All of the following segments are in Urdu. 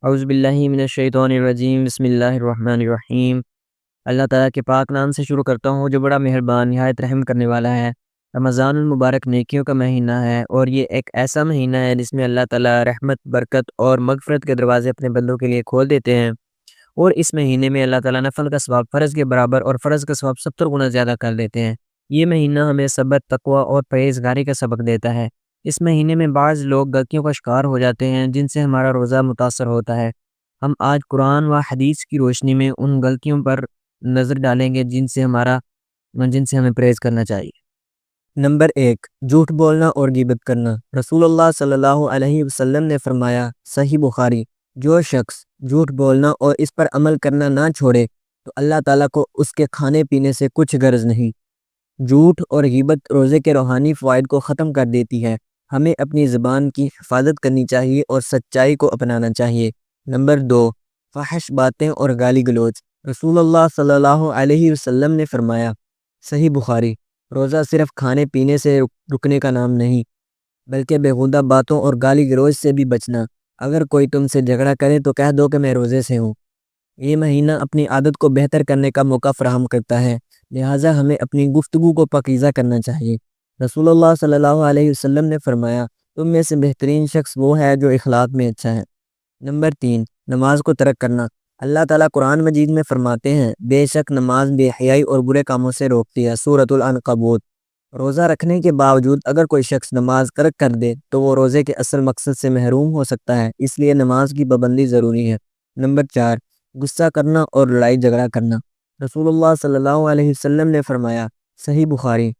اعوذ باللہ من الشیطان الرجیم، بسم اللہ الرحمن الرحیم۔ اللہ تعالیٰ کے پاک نام سے شروع کرتا ہوں جو بڑا مہربان نہایت رحم کرنے والا ہے۔ رمضان المبارک نیکیوں کا مہینہ ہے اور یہ ایک ایسا مہینہ ہے جس میں اللہ تعالیٰ رحمت، برکت اور مغفرت کے دروازے اپنے بندوں کے لیے کھول دیتے ہیں، اور اس مہینے میں اللہ تعالیٰ نفل کا ثواب فرض کے برابر اور فرض کا ثواب 70 گنا زیادہ کر دیتے ہیں۔ یہ مہینہ ہمیں صبر، تقوی اور پرہیزگاری کا سبق دیتا ہے۔ اس مہینے میں بعض لوگ غلطیوں کا شکار ہو جاتے ہیں جن سے ہمارا روزہ متاثر ہوتا ہے۔ ہم آج قرآن و حدیث کی روشنی میں ان غلطیوں پر نظر ڈالیں گے جن سے ہمیں پرہیز کرنا چاہیے۔ نمبر 1، جھوٹ بولنا اور غیبت کرنا۔ رسول اللہ صلی اللہ علیہ وسلم نے فرمایا، صحیح بخاری، جو شخص جھوٹ بولنا اور اس پر عمل کرنا نہ چھوڑے تو اللہ تعالیٰ کو اس کے کھانے پینے سے کچھ غرض نہیں۔ جھوٹ اور غیبت روزے کے روحانی فوائد کو ختم کر دیتی ہے۔ ہمیں اپنی زبان کی حفاظت کرنی چاہیے اور سچائی کو اپنانا چاہیے۔ نمبر 2، فحش باتیں اور گالی گلوچ۔ رسول اللہ صلی اللہ علیہ وسلم نے فرمایا، صحیح بخاری، روزہ صرف کھانے پینے سے رکنے کا نام نہیں، بلکہ بیہودہ باتوں اور گالی گلوچ سے بھی بچنا۔ اگر کوئی تم سے جھگڑا کرے تو کہہ دو کہ میں روزے سے ہوں۔ یہ مہینہ اپنی عادت کو بہتر کرنے کا موقع فراہم کرتا ہے، لہٰذا ہمیں اپنی گفتگو کو پاکیزہ کرنا چاہیے۔ رسول اللہ صلی اللہ علیہ وسلم نے فرمایا، تم میں سے بہترین شخص وہ ہے جو اخلاق میں اچھا ہے۔ نمبر 3، نماز کو ترک کرنا۔ اللہ تعالیٰ قرآن مجید میں فرماتے ہیں، بے شک نماز بے حیائی اور برے کاموں سے روکتی ہے، سورۃ العنکبوت۔ روزہ رکھنے کے باوجود اگر کوئی شخص نماز ترک کر دے تو وہ روزے کے اصل مقصد سے محروم ہو سکتا ہے، اس لیے نماز کی پابندی ضروری ہے۔ نمبر 4، غصہ کرنا اور لڑائی جھگڑا کرنا۔ رسول اللہ صلی اللہ علیہ وسلم نے فرمایا، صحیح بخاری،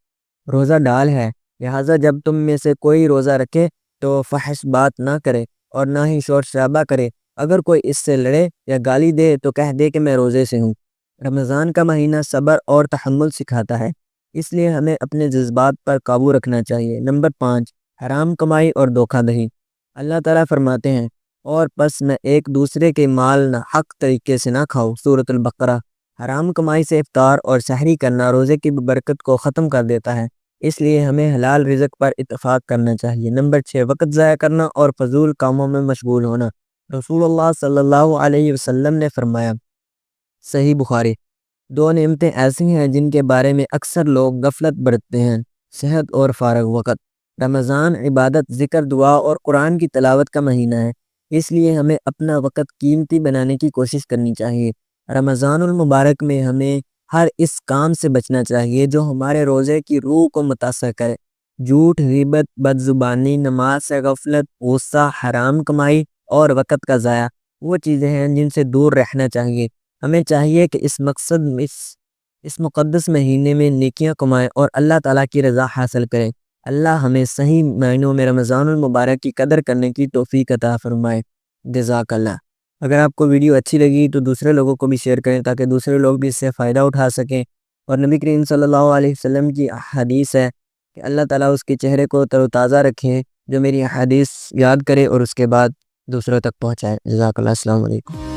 روزہ ڈال ہے، لہٰذا جب تم میں سے کوئی روزہ رکھے تو فحش بات نہ کرے اور نہ ہی شور شرابہ کرے۔ اگر کوئی اس سے لڑے یا گالی دے تو کہہ دے کہ میں روزے سے ہوں۔ رمضان کا مہینہ صبر اور تحمل سکھاتا ہے، اس لیے ہمیں اپنے جذبات پر قابو رکھنا چاہیے۔ نمبر 5، حرام کمائی اور دھوکہ دہی۔ اللہ تعالیٰ فرماتے ہیں، اور پس میں ایک دوسرے کے مال نہ حق طریقے سے نہ کھاؤ، سورۃ البقرہ۔ حرام کمائی سے افطار اور سحری کرنا روزے کی برکت کو ختم کر دیتا ہے، اس لیے ہمیں حلال رزق پر اتفاق کرنا چاہیے۔ نمبر 6، وقت ضائع کرنا اور فضول کاموں میں مشغول ہونا۔ رسول اللہ صلی اللہ علیہ وسلم نے فرمایا، صحیح بخاری، دو نعمتیں ایسی ہیں جن کے بارے میں اکثر لوگ غفلت برتتے ہیں، صحت اور فارغ وقت۔ رمضان عبادت، ذکر، دعا اور قرآن کی تلاوت کا مہینہ ہے، اس لیے ہمیں اپنا وقت قیمتی بنانے کی کوشش کرنی چاہیے۔ رمضان المبارک میں ہمیں ہر اس کام سے بچنا چاہیے جو ہمارے روزے کی روح کو متاثر کرے۔ جھوٹ، غیبت، بد زبانی، نماز سے غفلت، غصہ، حرام کمائی اور وقت کا ضائع وہ چیزیں ہیں جن سے دور رہنا چاہیے۔ ہمیں چاہیے کہ اس مقدس مہینے میں نیکیاں کمائیں اور اللہ تعالیٰ کی رضا حاصل کریں۔ اللہ ہمیں صحیح معنوں میں رمضان المبارک کی قدر کرنے کی توفیق عطا فرمائے۔ جزاک اللہ۔ اگر آپ کو ویڈیو اچھی لگی تو دوسرے لوگوں کو بھی شیئر کریں تاکہ دوسرے لوگ بھی اس سے فائدہ اٹھا سکیں۔ اور نبی کریم صلی اللہ علیہ وسلم کی حدیث ہے کہ اللہ تعالیٰ اس کے چہرے کو تر و تازہ رکھے جو میری حدیث یاد کرے اور اس کے بعد دوسروں تک پہنچائے۔ جزاک اللہ۔ السلام علیکم۔